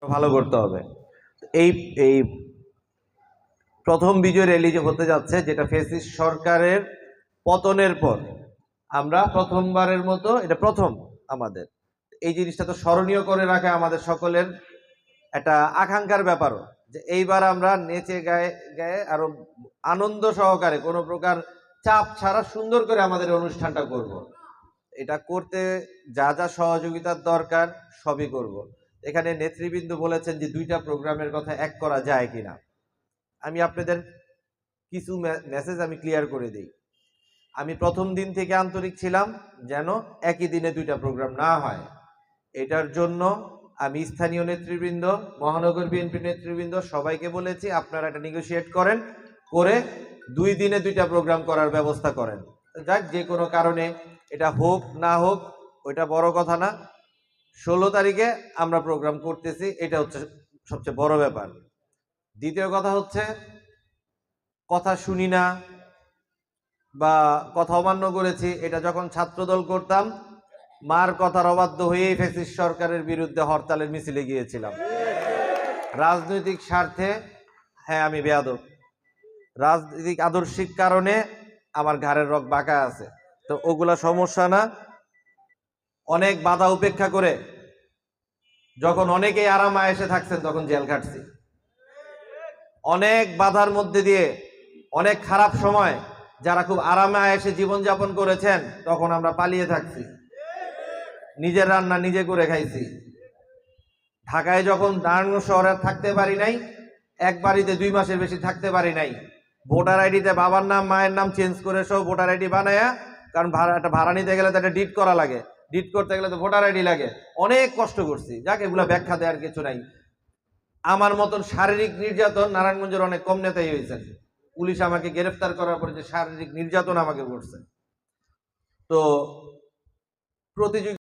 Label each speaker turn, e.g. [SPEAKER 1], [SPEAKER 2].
[SPEAKER 1] ভালো করতে হবে। এই এই প্রথম বিজয় র্যালি যে হতে যাচ্ছে, যেটা ফ্যাসিস্ট সরকারের পতনের পর আমরা প্রথমবারের মতো, এটা প্রথম আমাদের, এই জিনিসটা তো স্মরণীয় করে রাখা আমাদের সকলের একটা আকাঙ্ক্ষার ব্যাপারও, যে এইবার আমরা নেচে গায়ে গায়ে আরো আনন্দ সহকারে কোনো প্রকার চাপ ছাড়া সুন্দর করে আমাদের অনুষ্ঠানটা করব। এটা করতে যা যা সহযোগিতার দরকার সবই করব। এখানে নেতৃবৃন্দ বলেছেন যে 2টা প্রোগ্রামের কথা এক করা যায় কিনা। আমি আপনাদের কিছু মেসেজ আমি ক্লিয়ার করে দিই। আমি প্রথম দিন থেকে আন্তরিক ছিলাম যেন একই দিনে 2টা প্রোগ্রাম না হয়। এটার জন্য আমি স্থানীয় নেতৃবৃন্দ, মহানগর বিএনপি নেতৃবৃন্দ সবাইকে বলেছি আপনারা এটা নেগোশিয়েট করেন, করে 2 দিনে 2টা প্রোগ্রাম করার ব্যবস্থা করেন। যাক, যে কোনো কারণে এটা হোক না হোক ওইটা বড় কথা না। 16 তারিখে আমরা প্রোগ্রাম করতেছি, এটা হচ্ছে সবচেয়ে বড় ব্যাপার। দ্বিতীয় কথা হচ্ছে, কথা শুনি না বা কথা অমান্য করেছি, এটা যখন ছাত্রদল করতাম মার কথার অবাধ্য হয়েই ফ্যাসিস্ট সরকারের বিরুদ্ধে হরতালের মিছিলে গিয়েছিলাম রাজনৈতিক স্বার্থে। হ্যাঁ, আমি বেয়াদব, রাজনৈতিক আদর্শিক কারণে আমার ঘাড়ের রগ বাঁকা আছে, তো ওগুলা সমস্যা না। অনেক বাধা উপেক্ষা করে যখন অনেকেই আরাম আয়েসে থাকছেন তখন জেল খাটছি। অনেক বাধার মধ্যে দিয়ে অনেক খারাপ সময় যারা খুব আরামে আয়েসে জীবনযাপন করেছেন তখন আমরা পালিয়ে থাকছি, নিজের রান্না নিজে করে খাইছি। ঢাকায় যখন দাঁড়ানো শহরে থাকতে পারি নাই, এক বাড়িতে 2 মাসের বেশি থাকতে পারি নাই, ভোটার আইডিতে বাবার নাম মায়ের নাম চেঞ্জ করে সব ভোটার আইডি বানায়া, কারণ একটা ভাড়া নিতে গেলে তো একটা ডিট করা লাগে, ডিট করতে গেলে তো ভোটার আইডি লাগে, অনেক কষ্ট করছি। যাক, এগুলো ব্যাখ্যা দেওয়ার কিছু নাই। আমার মতন শারীরিক নির্যাতন নারায়ণগঞ্জের অনেক কম নেতাই হয়েছেন। পুলিশ আমাকে গ্রেফতার করার পরে যে শারীরিক নির্যাতন আমাকে করছে, তো প্রতিযোগী